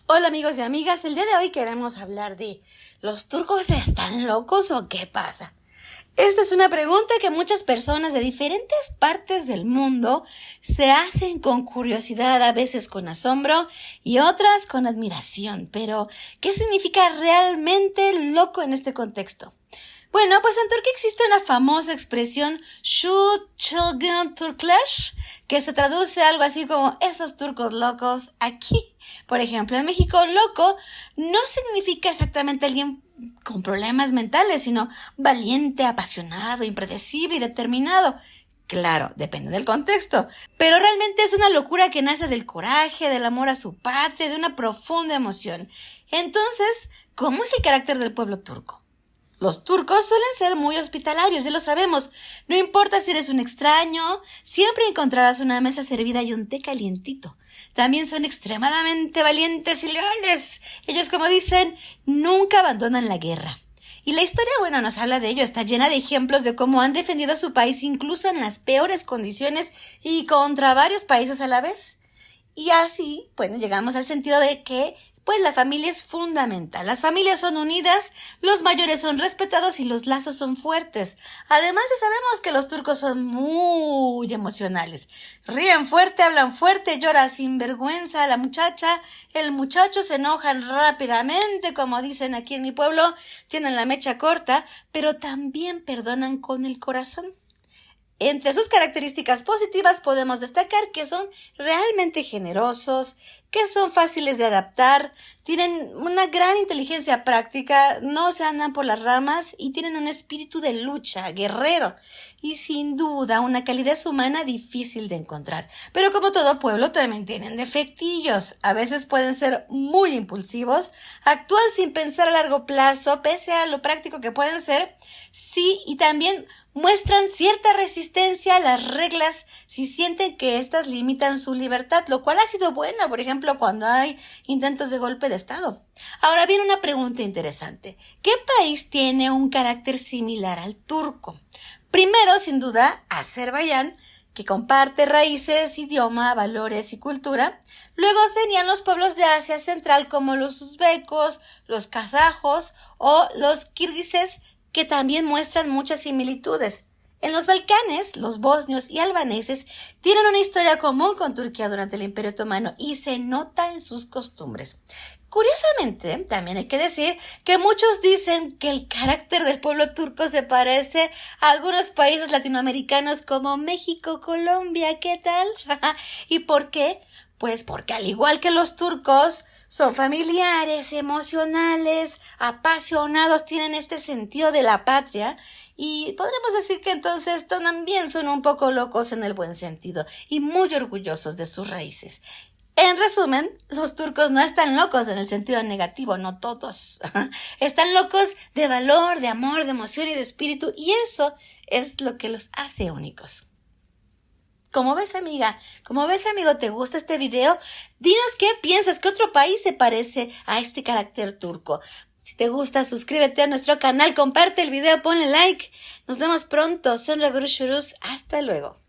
Hola amigos y amigas, el día de hoy queremos hablar de ¿los turcos están locos o qué pasa? Esta es una pregunta que muchas personas de diferentes partes del mundo se hacen con curiosidad, a veces con asombro y otras con admiración. Pero, ¿qué significa realmente loco en este contexto? Bueno, pues en Turquía existe una famosa expresión "Şu çılgın Türkler", que se traduce algo así como esos turcos locos aquí. Por ejemplo, en México, loco no significa exactamente alguien con problemas mentales, sino valiente, apasionado, impredecible y determinado. Claro, depende del contexto, pero realmente es una locura que nace del coraje, del amor a su patria, de una profunda emoción. Entonces, ¿cómo es el carácter del pueblo turco? Los turcos suelen ser muy hospitalarios, ya lo sabemos. No importa si eres un extraño, siempre encontrarás una mesa servida y un té calientito. También son extremadamente valientes y leales. Ellos, como dicen, nunca abandonan la guerra. Y la historia, bueno, nos habla de ello. Está llena de ejemplos de cómo han defendido a su país incluso en las peores condiciones y contra varios países a la vez. Y así, bueno, llegamos al sentido de que pues la familia es fundamental. Las familias son unidas, los mayores son respetados y los lazos son fuertes. Además, ya sabemos que los turcos son muy emocionales. Ríen fuerte, hablan fuerte, llora sin vergüenza la muchacha, el muchacho se enojan rápidamente, como dicen aquí en mi pueblo, tienen la mecha corta, pero también perdonan con el corazón. Entre sus características positivas podemos destacar que son realmente generosos, que son fáciles de adaptar, tienen una gran inteligencia práctica, no se andan por las ramas y tienen un espíritu de lucha, guerrero y sin duda una calidez humana difícil de encontrar. Pero como todo pueblo también tienen defectillos, a veces pueden ser muy impulsivos, actúan sin pensar a largo plazo, pese a lo práctico que pueden ser, sí, y también muestran cierta resistencia a las reglas si sienten que éstas limitan su libertad, lo cual ha sido bueno, por ejemplo, cuando hay intentos de golpe de Estado. Ahora viene una pregunta interesante. ¿Qué país tiene un carácter similar al turco? Primero, sin duda, Azerbaiyán, que comparte raíces, idioma, valores y cultura. Luego tenían los pueblos de Asia Central como los uzbecos, los kazajos o los kirguises, que también muestran muchas similitudes. En los Balcanes, los bosnios y albaneses tienen una historia común con Turquía durante el Imperio Otomano y se nota en sus costumbres. Curiosamente, también hay que decir que muchos dicen que el carácter del pueblo turco se parece a algunos países latinoamericanos como México, Colombia, ¿qué tal? ¿Y por qué? Pues porque al igual que los turcos, son familiares, emocionales, apasionados, tienen este sentido de la patria y podremos decir que entonces también son un poco locos en el buen sentido y muy orgullosos de sus raíces. En resumen, los turcos no están locos en el sentido negativo, no todos. Están locos de valor, de amor, de emoción y de espíritu, y eso es lo que los hace únicos. ¿Cómo ves, amiga? ¿Cómo ves, amigo? ¿Te gusta este video? Dinos qué piensas, qué otro país se parece a este carácter turco. Si te gusta, suscríbete a nuestro canal, comparte el video, ponle like. Nos vemos pronto. Son Raguru Shurus. Hasta luego.